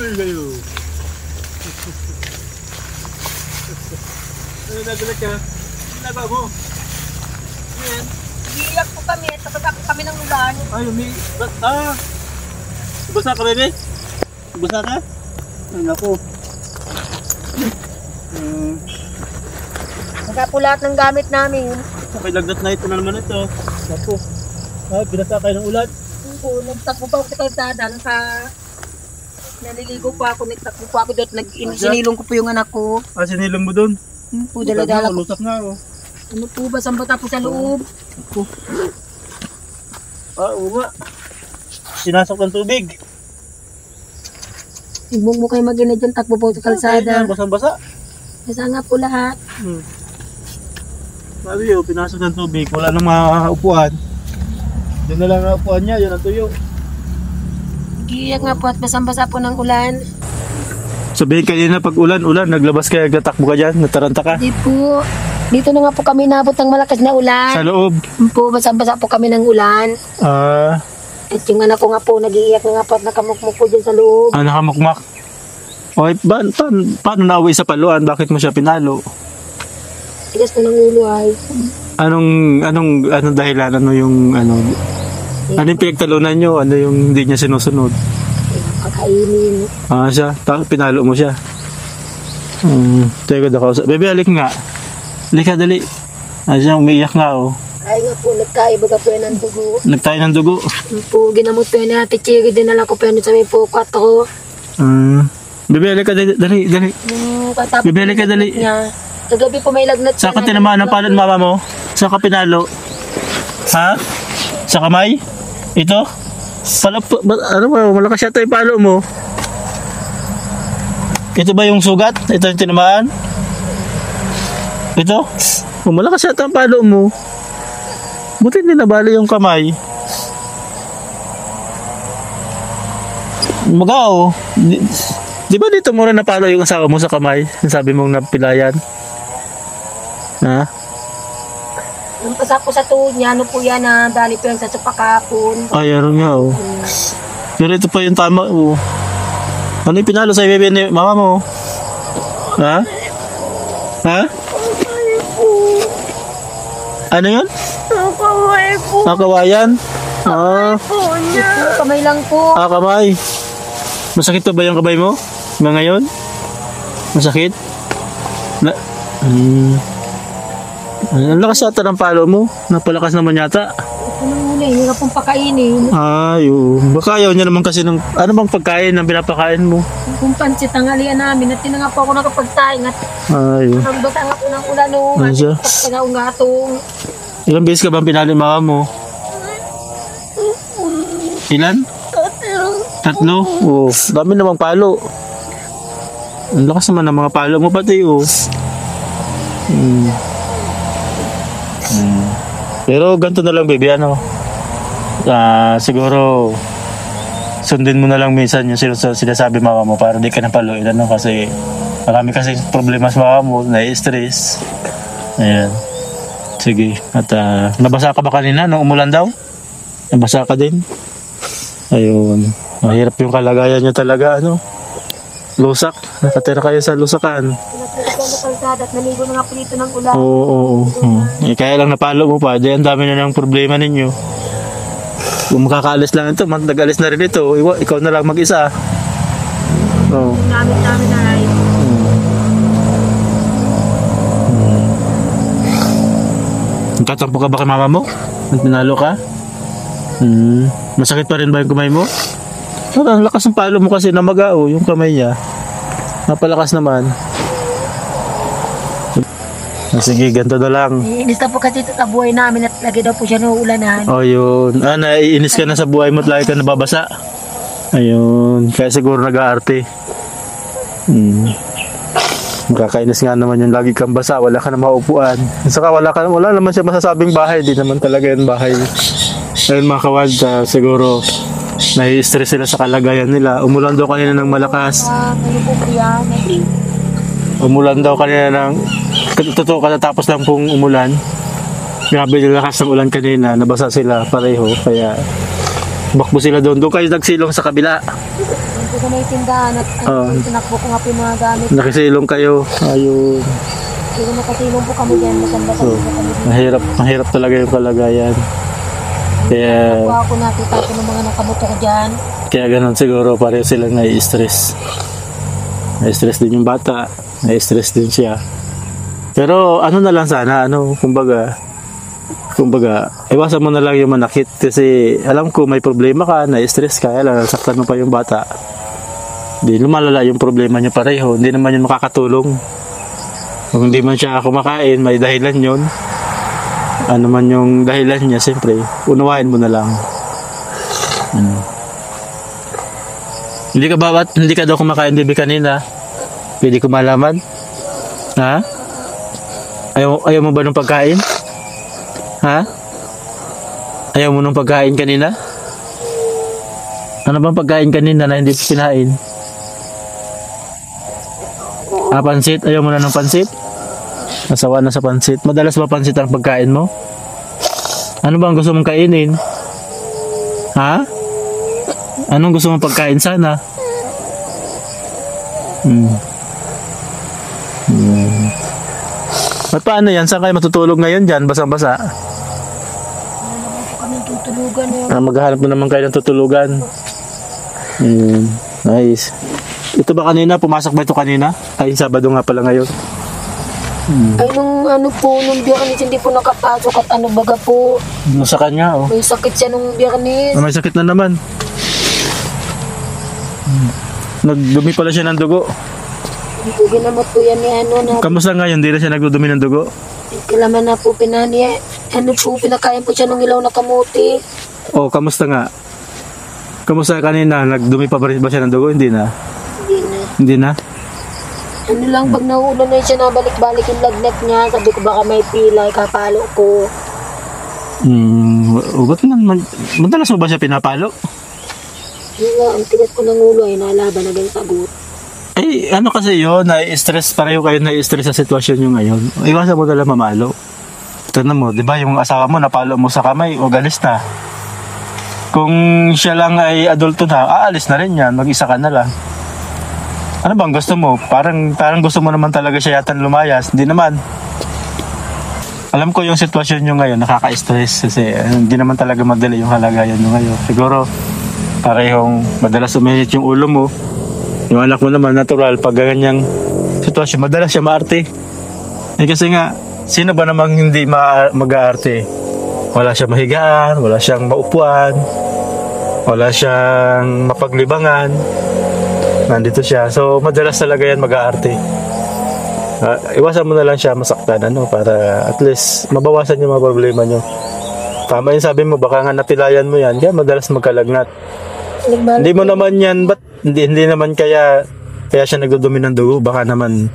Uy, kayo. Ano nagalag ka? Ginagawa mo? Ayan. Iiyak po kami at tatapos kami ng ulan. Ay, basa ka, bebe? Basa ka? Ay, naku. Nagka po lahat ng gamit namin. Okay, lagnat na ito na naman ito. Naku. Ay, binasa kayo ng ulan. Po, nagtakbo pa ako sa kalsada. Naliligo po ako, nagtakbo po ako doon. Sinilong ko po yung anak ko. Ah, sinilong mo doon? Po, dala-dala ko. Lusak na, oh. Ano po ba, sambata po sa loob? Oo nga. Sinasok ng tubig. Ibong mo kayo mag-ina dyan, takbo po sa kalsada. Basang-basa. Basa nga po lahat. Sabi yun, pinasok ng tubig. Wala nang makakaupuan. Diyan na lang ang upuan niya, yun ang tuyo. Giyak nga po at basang-basa po ng ulan. Sabihin kanina pag ulan, naglabas ka, nagtatakbo ka dyan, nataranta ka. Hindi po. Dito na nga po kami nabot ng malakas na ulan. Sa loob? Po, basang-basa po kami ng ulan. At yung anak ko nga po, nag-iiyak na nga po at nakamukmuk po dyan sa loob. Nakamukmak. Okay, paano nauwi sa paluan? Bakit mo siya pinalo? Tigas na ng ulo ay. Anong dahilan? Ano yung pinagtalunan nyo? Ano yung hindi niya sinusunod? Kakainin. Siya? Pinalo mo siya? Teka na kausap. Bebe, alik nga. Alik ka, dali. Siya, umiiyak nga, oh. Ay nga po, nagkaiba ka po yan ng dugo. Nagtayo ng dugo? Po, ginamot po yan ni Ate Chiri. Dinala ko po yan sa may pukat ko. Bebe, alik ka, dali. Bebe, alik ka, dali. Kagabi po may lagnat. Saan ka tinamaan ng palo ng mama mo? Saan ka pinalo? Ha? Sa kamay? Ito? Malakas yata yung palo mo. Ito ba yung sugat? Ito yung tinamaan? Ito? Malakas yata ang palo mo. Buti hindi nabali yung kamay. Magaw. Di ba dito mo rin napalo yung asawa mo sa kamay? Sabi mong napilayan. Ha? Nung pasak ko sa tuhod niya, ano po yan na dali po yan sa supakapon. Ay, ano nga, oh. Pero ito pa yung tama, oh. Ano yung pinalo sa bebe ni mama mo? Ha? Ha? Ano yun? Nakaway po. Nakawayan? Kamay lang po. Kamay. Masakit pa ba yung kamay mo? Ngayon? Masakit? Ang lakas yata ng palo mo. Napalakas naman yata. Ito na muna, hirap pong pakainin. Baka ayaw niya naman kasi ng... Ano bang pagkain ang pinapakain mo? Kung pansit ang halian namin at tinanga po ako nakapagsaing at ang basa nga po ng ulan o at pagkagaong-gatong. Ilang beses ka bang pinalo yung mama mo? Ilan? Tatlo? Dami namang palo. Ang lakas naman ng mga palo mo pati, Pero ganito na lang, baby, siguro sundin mo na lang minsan yung sinasabi mama mo para di ka napaluin, kasi marami kasi problema sa mama mo, nai-stress. Ayan. Sige. At nabasa ka ba kanina nung umulan daw? Nabasa ka din? Ayun. Mahirap yung kalagayan nyo talaga, lusak. Nakatira kayo sa lusakan. At naligo na nga po dito ng ulan. Kaya lang napalo mo pa. Ang dami na ng problema ninyo. Kung makakaalis lang ito, nag-alis na rin ito. Ikaw na lang mag-isa. Gamit namin na ay. Nagtatampo ka ba kay mama mo? Pinalo ka? Masakit pa rin ba yung kamay mo? Ang lakas ng palo mo kasi namagao yung kamay niya. Napalakas naman. Sige, ganito na lang. Iinis na po kasi ito sa buhay namin at lagi daw po siya nauulanan. Yun. Naiinis ka na sa buhay mo at lagi ka nababasa. Ayun. Kaya siguro nag-aarte. Nakakainis nga naman yung lagi kang basa. Wala ka na maupuan. Saka wala naman siya masasabing bahay. Di naman talaga yung bahay. Ayun mga kawad, siguro nai-stress sila sa kalagayan nila. Umulan daw kanina ng malakas. Umulan daw kanina ng... Totoo katatapos lang pong umulan. Grabe yung lakas ng ulan kanina. Nabasa sila pareho. Kaya bakbo sila doon. Doon kayo nagsilong sa kabila. Doon po sa may tindahan at tinakbo ko nga po yung mga gamit. Nakisilong kayo. Ayun. Pero nakasilong po kami dyan. Maganda So, mahirap talaga yung kalagayan. Kaya, Nakuha ko nakita ko ng mga nakamotor dyan. kaya ganun siguro pareho silang nai-stress. Nai-stress din yung bata. Nai-stress din siya. Pero ano na lang sana, kumbaga, iwasan mo na lang yung manakit kasi alam ko may problema ka, nai-stress ka, kaya lang, saktan mo pa yung bata. Hindi, lumalala yung problema niya pareho. Hindi naman yun makakatulong. Kung hindi man siya kumakain, may dahilan yun. Ano man yung dahilan niya, siyempre, unawain mo na lang. Hindi ka daw kumakain, bibi, kanina? Pwede ko malaman? Ha? Ayaw mo ba ng pagkain? Ha? Ayaw mo ng pagkain kanina? Ano bang pagkain kanina na hindi kinain? Pansit? Ayaw mo na ng pansit? Nasawa na sa pansit. Madalas ba pansit ang pagkain mo? Ano bang gusto mong kainin? Ha? Anong gusto mong pagkain sana? At paano yan? Saan kayo matutulog ngayon dyan? Basang-basa? Kami tutulugan yun. Maghahanap mo naman kayo ng tutulugan. Nice. Ito ba kanina? Pumasok ba ito kanina? Ay, Sabado nga pala ngayon. Ay, nung biyernes hindi po nakapasok at baga po. Sa kanya, oh. May sakit siya nung biyernes. May sakit na naman. Nagdumi pala siya ng dugo. Hindi po ginamot po yan na. Kamusta ngayon? Hindi na siya nagdudumi ng dugo? Kailaman na po pinakain po siya ng ilaw na kamuti. Oh, kamusta nga? Kamusta kanina? Nagdumi pa rin ba siya ng dugo? Hindi na. Hindi na? Lang, pag nauulan na siya, nabalik-balik yung lagnat niya. Sabi ko baka may pilay, kapalo ko. Ba't madalas mo ba siya pinapalo? Ang tigas ko ng ulo ay nalaban na ganyan sagot. Eh, ano kasi yun, na-stress, pareho kayo na-stress sa sitwasyon nyo ngayon. Iwasan mo nalang mamalo. Tignan mo, di ba, yung asawa mo, napalo mo sa kamay, o galis na. Kung siya lang ay adulto na, aalis na rin yan, mag-isa ka na lang. Ano bang gusto mo? Parang gusto mo naman talaga siya yata lumayas. Hindi naman. Alam ko yung sitwasyon nyo ngayon, nakaka-stress kasi hindi naman talaga madali yung halagayan nyo ngayon. Siguro, parehong madalas uminit yung ulo mo. Yung anak mo naman, natural, pag ganyang sitwasyon, madalas siya maarte. Eh kasi nga, sino ba namang hindi mag-aarte? Wala siyang mahigaan, wala siyang maupuan, wala siyang mapaglibangan. Nandito siya. So, madalas talaga yan mag-aarte. Iwasan mo na lang siya masaktan, para at least mabawasan yung mga problema nyo. Tama yung sabi mo, baka nga natilayan mo yan, kaya madalas magkalagnat. Hindi mo naman yan, ba't hindi naman kaya siya nagdudumi ng dugo? Baka naman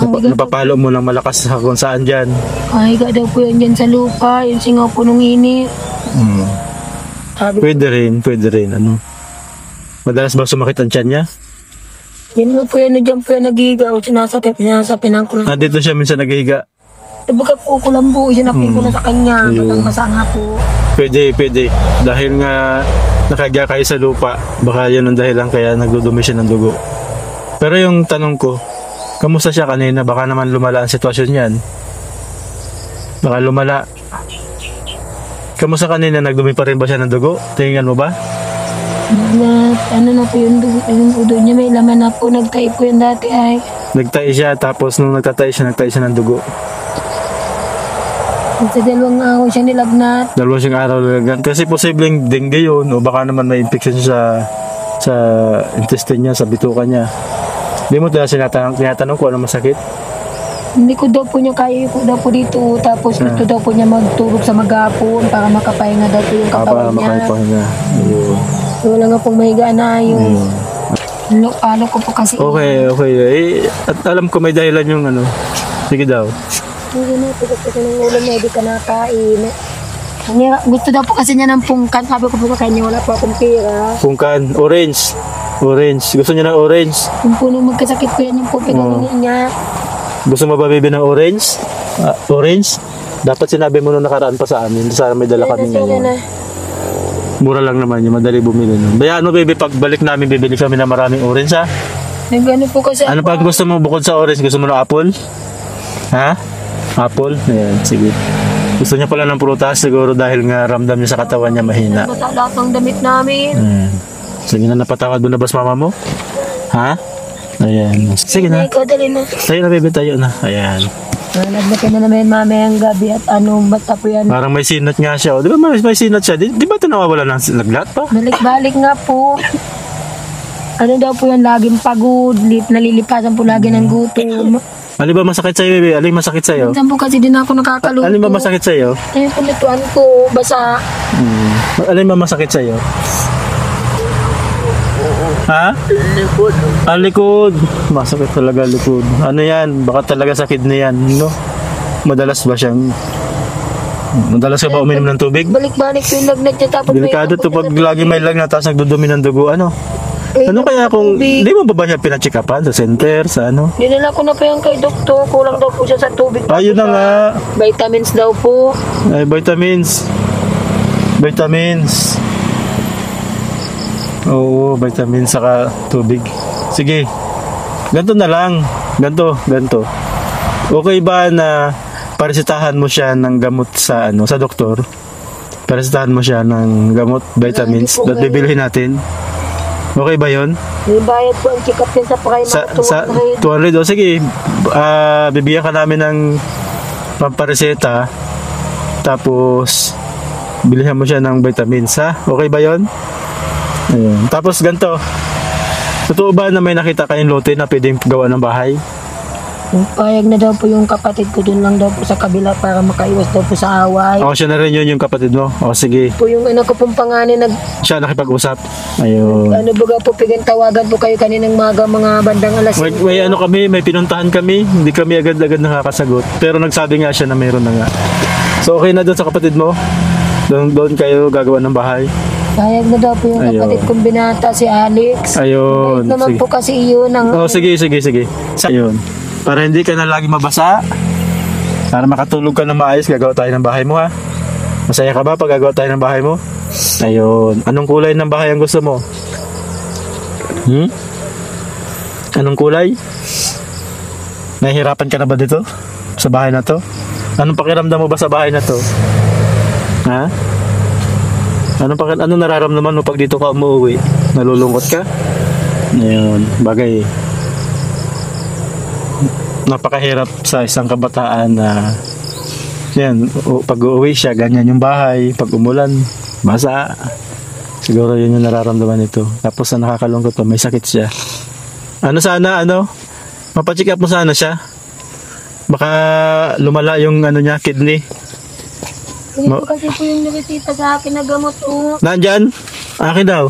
napapalo mo lang malakas sa kung saan dyan. Ay, daw po yan dyan sa lupa, yung singaw po nung init. Pwede rin, Madalas ba sumakit ang tiyan niya? Yan nga po yan, dyan po yan nagigaw, sinasapin ko lang. Dito siya minsan naghihiga. Baga po ko lang po, sinapin ko na sa kanya, bagang masanga po. Pwede. Dahil nga nakahiga kayo sa lupa, baka yun ang dahilan kaya nagdudumi siya ng dugo. Pero yung tanong ko, kamusta siya kanina? Baka naman lumala ang sitwasyon niyan. Baka lumala. Kamusta kanina? Nagdumi pa rin ba siya ng dugo? Tingnan mo ba? Na po yung udo niya, may laman na po, nagtahi po yan dati ay. Nagtahi siya, tapos nung nagtahi siya ng dugo. Sa 2 araw siya nilagnat. 2 araw nilagnat. Kasi posibleng dengue yun, o baka naman may infection siya sa intestine niya, sa bituka niya. Hindi mo tinatanong ko ano masakit? Hindi ko daw po niya kaya po daw po dito. Tapos gusto daw po niya magtulog sa maghapon para makapahinga daw po yung katawan niya. Makapahinga. Wala nga pong mahigaan na yung palo ko po kasi. Okay. At alam ko may dahilan yung Sige daw. Hindi na, tigas kasi ng ulo niya, hindi ka nakain. Gusto daw po kasi niya ng pungkan. Sabi ko po sa kanya, wala po akong pera. Pungkan, orange. Gusto niya ng orange? Yung po nung magkasakit po yan, yung po pinaninin niya. Gusto mo ba baby ng orange? Orange? Dapat sinabi mo nung nakaraan pa sa amin. Sana may dala kami ngayon. Mura lang naman yun, madali bumili nun. Kaya ano, baby, pagbalik namin, bibili kami ng maraming orange, ha? Nagano po kasi Ano pa gusto mo bukod sa orange? Gusto mo ng apple? Ha? Apple? Ayan, sige. Gusto niya pala ng prutas, siguro dahil nga ramdam niya sa katawan niya mahina. Basta lahat ng damit namin. Sige na, napatawad mo na ba sa mama mo? Ha? Ayan. Sige na. Ikaw, dali na. Tayo na, baby, tayo na. Ayan. Naglagay na namin mamayang gabi at basta po yan. Parang may sinat nga siya. Di ba may sinat siya? Di ba ito nawawala ng laglat pa? Balik-balik nga po. Ano daw po yan, laging pagod, nalilipasan po lagi ng gutom. Ano ba masakit sa'yo, baby? Ano yung masakit sa'yo? Minsan po kasi din ako nakakaluto. Ano ba masakit sa'yo? Ayun po natuan ko, basa. Ano ba masakit sa'yo? Ha? Likod. Likod. Masakit talaga likod. Ano yan? Baka talaga sa kidney yan, no? Madalas ba siyang... Madalas ka ba uminom ng tubig? Balik-balik po yung lagnat niya. Tapos Delikado to pag lagi may lagnat tapos nagdudumi ng dugo, ano? Ano kaya kung... Di mo ba siya pinacheck-upan sa center, sa ano? Dinala ko na po yan kay doktor. Kulang daw po siya sa tubig. Ayun na nga. Vitamins daw po. Ay, vitamins. Vitamins. Oo, vitamins saka tubig. Sige. Ganto na lang. Ganto. Okay ba na paresetahan mo siya ng gamot sa sa doktor? Paresetahan mo siya ng gamot, vitamins, at bibilihin natin. Okay ba 'yon? May bayad po ang check-up din sa primary. Sa 200. O sige, bibigyan ka namin ng pampareseta. Tapos bilihan mo siya ng vitamins, ha? Okay ba 'yon? Ayun. Tapos ganito. Totoo ba na may nakita kayong lote na pwedeng gawa ng bahay? Payag na daw po yung kapatid ko dun lang daw po sa kabila para makaiwas daw po sa away. O, siya na rin yun yung kapatid mo. O, sige. Po yung anak ko pong panganin Siya nakipag-usap. Ayun. baga po tawagan po kayo kaninang maga mga bandang alas. May pinuntahan kami. Hindi kami agad-agad nakakasagot. Pero nagsabi nga siya na mayroon na nga. So, okay na doon sa kapatid mo? Doon kayo gagawa ng bahay? Payag na daw po yung kapatid kong binata, si Alex. Ayun. Kahit naman Sige. po kasi iyon ang... Oh, sige. Ayun. Para hindi ka na lagi mabasa. Para makatulog ka na maayos, gagawa tayo ng bahay mo, ha? Masaya ka ba pag gagawa tayo ng bahay mo? Ayun. Anong kulay ng bahay ang gusto mo? Anong kulay? Nahihirapan ka na ba dito? Sa bahay na to? Anong pakiramdam mo ba sa bahay na to? Ha? Anong nararamdaman mo pag dito ka umuwi? Nalulungkot ka? Ayun, bagay. Napakahirap sa isang kabataan na yan, pag uuwi siya, ganyan yung bahay. Pag umulan, basa. Siguro yun yung nararamdaman nito. Tapos na nakakalungkot pa, may sakit siya. Mapacheck up mo sana siya. Baka lumala yung niya, kidney. Hindi po kasi po yung niresita sa akin na gamot po. Nandyan? Akin daw.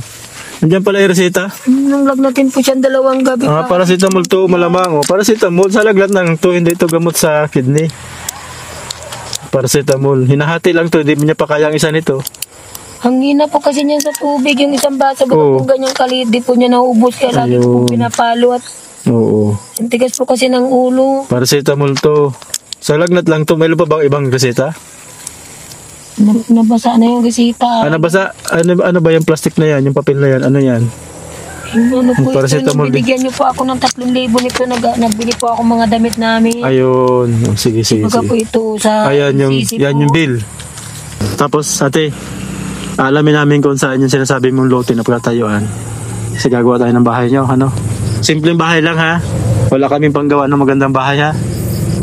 Nandyan pala yung reseta. Nung lagnatin po siya 2 gabi pa. Paracetamol to, malamang. Paracetamol, sa laglat ng to, hindi ito gamot sa kidney. Paracetamol. Hinahati lang to, hindi niya pa kaya ang isa nito. Hangina po kasi niyan sa tubig, yung isang baso. Baga po ganyang kalit, di po niya naubos. Kaya lagi po pinapalo at Oo. tigas po kasi ng ulo. Paracetamol to. Sa lagnat lang to, mayroon pa bang ibang reseta? Nabasa na yung resita. Basa? Ano ba yung plastic na yan? Yung papel na yan? Ano yan? Ano po ito, Paracetamol din. bibigyan niyo po ako ng 3,000 nito. Nagbili po ako mga damit namin. Ayun. Sige. Baga po ito sa Ayan yung bill. Tapos, ate, alamin namin kung saan yung sinasabi mong lote na pagtatayuan. Kasi gagawa tayo ng bahay nyo, Simpleng bahay lang, ha? Wala kaming panggawa ng magandang bahay, ha?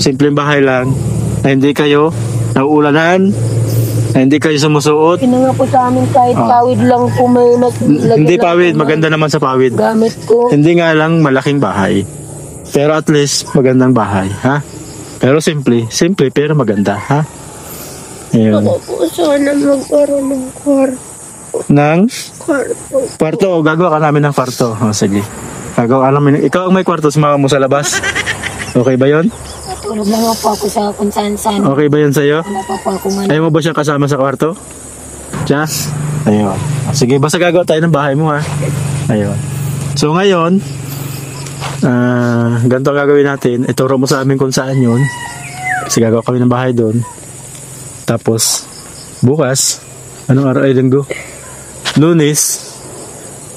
Simpleng bahay lang na hindi kayo nauulanan, na hindi kayo sumusuot. Pinanga po sa amin kahit pawid lang po may Hindi pawid, maganda naman sa pawid. gamit ko. Hindi nga lang malaking bahay. Pero at least magandang bahay, ha? Pero simple pero maganda, ha? Ayun. Ako po sana magkaroon ng kwarto. Kwarto, gagawa ka namin ng kwarto. O, sige. Gagawa ka namin. Ikaw ang may kwarto, sumama mo sa labas. Okay ba yon? Tulog lang po ako sa kung saan-saan. Okay ba yun sa'yo? Wala pa po ako Ayaw mo ba siyang kasama sa kwarto? Siya? Ayun. Sige, basta gagawa tayo ng bahay mo, ha? Ayun. So ngayon, ganito ang gagawin natin. Ituro mo sa amin kung saan yun. Kasi gagawa kami ng bahay doon. Tapos, bukas, anong araw ay linggo? Lunes,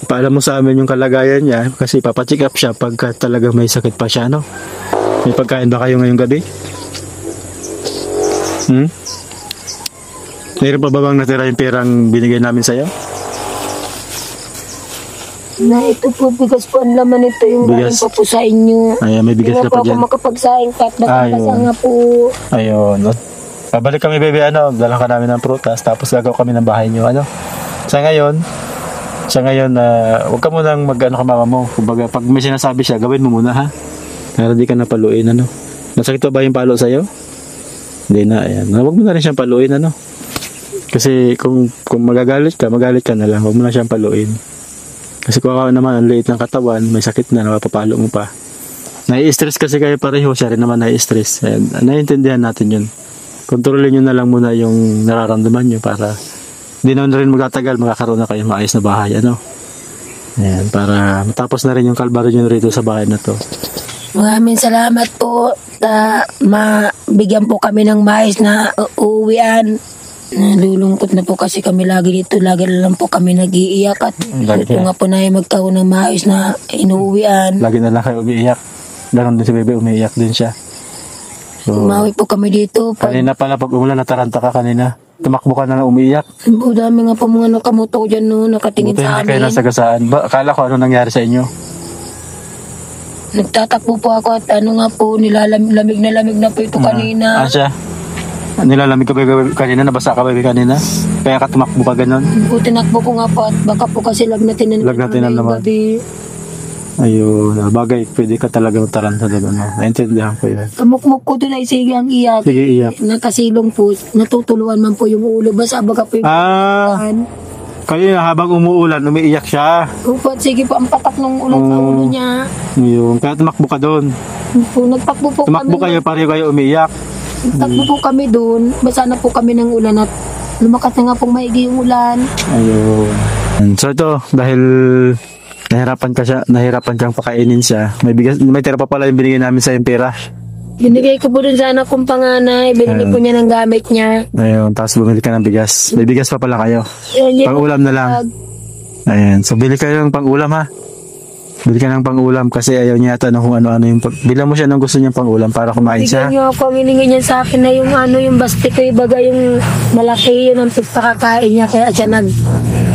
paalam mo sa amin yung kalagayan niya kasi papacheck up siya pagka talaga may sakit pa siya, no? May pagkain ba kayo ngayong gabi? Mayroon pa ba bang natira yung perang binigay namin sa'yo? Na ito po, bigas po ang laman nito yung galing Bigas. pa po sa inyo. Ayan, may bigas Hindi ka na po pa ako dyan. makapagsaing kahit Ayun. nakapasa nga po. Ayun. Pabalik kami, baby, dala ka namin ng prutas, tapos gagawa kami ng bahay niyo, Sa ngayon, huwag ka munang mag-ano ka mama mo. Kumbaga, pag may sinasabi siya, gawin mo muna, ha? Para di ka napaluin, Nasakit pa ba yung palo sa'yo? Hindi na, ayan. Huwag mo na rin siyang paluin, Kasi kung magalit ka na lang. Huwag mo na siyang paluin. Kasi kung ako naman, ang liit ng katawan, may sakit na, napapalo mo pa. Nai-stress kasi kayo pareho, siya rin naman nai-stress. Ayan, naiintindihan natin yun. Kontrolin nyo na lang muna yung nararamdaman nyo para hindi naman rin magtatagal, magkakaroon na kayo maayos na bahay, Ayan, para matapos na rin yung kalbaryo nyo rito sa bahay na to. Maraming salamat po na mabigyan po kami ng mais na uuwian. Nalulungkot na po kasi kami lagi dito. Lagi na lang po kami nag-iiyak at Lagi ito kaya. nga po na magkaroon ng mais na inuuwian. Lagi na lang kayo umiiyak. Ganon din si Bebe, umiiyak din siya. So, Umawi po kami dito. kanina pala pag umulan, nataranta ka kanina. Tumakbo ka na lang umiiyak. Po, dami nga po mga nakamoto dyan no, nakatingin Buti sa hindi kayo amin. nasagasaan. Akala ko ano nangyari sa inyo. Nagtatakbo po ako at nga po, lamig na po ito kanina. Siya? Nilalamig ka ba kanina? Nabasa ka ba kanina? Kaya ka tumakbo ka ganon? Po, tinakbo ko nga po at baka po kasi lagnatin na Lagnatinan naman. gabi. Ayun, bagay, pwede ka talaga mataranta doon. Naintindihan ko yun. Kamukmuk ko doon ay sige ang iyak. Sige, iyak. Nakasilong po, natutuluan man po yung ulo. Basta baga po yung Kanina habang umuulan, umiiyak siya. Opo, at sige po, ang patak ng ulo sa ulo niya. Ayun, kaya tumakbo ka doon. Po, nagtakbo po Tumakbo kami. kayo, pareho kayo umiiyak. Nagtakbo po kami doon. Basa na po kami ng ulan at lumakas na nga pong maigi yung ulan. Ayun. So ito, dahil nahirapan kang pakainin siya. May tira pa pala yung binigay namin sa pera. Binigay ko po dun sa anak kong panganay. Binili po niya ng gamit niya. Ayun, tapos bumili ka ng bigas. May bigas pa pala kayo. Yan, Pang-ulam na lang. Ayan, so bili kayo ng pang-ulam, ha. Bili ka ng pang-ulam kasi ayaw niya yata kung ano-ano yung bilang mo siya ng gusto niyang pang-ulam para kumain siya. Bigyan niyo ako, ang hiningi niya sa akin na yung yung basti ko, ibaga yung malaki yun ang pagkakain niya.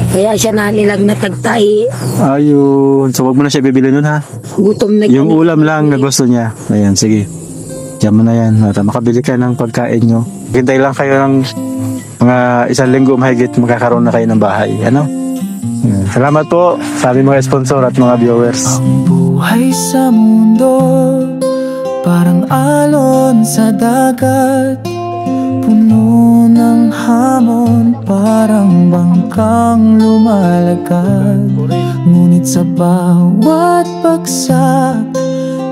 Kaya siya nanilag na tagtay. Ayun, so wag mo na siya bibili nun, ha. Gutom na Yung ulam lang na gusto niya. Ayan, sige. Diyan mo na yan. At makabili ka ng pagkain nyo. Hintay lang kayo ng mga 1 linggo mahigit magkakaroon na kayo ng bahay. Ayan. Salamat po sa aming mga sponsor at mga viewers. Ang buhay sa mundo parang alon sa dagat, puno ng hamon, parang bangkang lumalagad. Ngunit sa bawat bagsak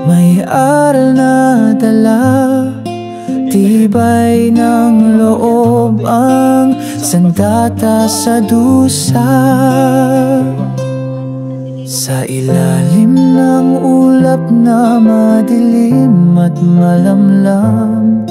may aral na dala, tibay ng loob ang sandata sa dusa. Sa ilalim ng ulap na madilim at malamlam,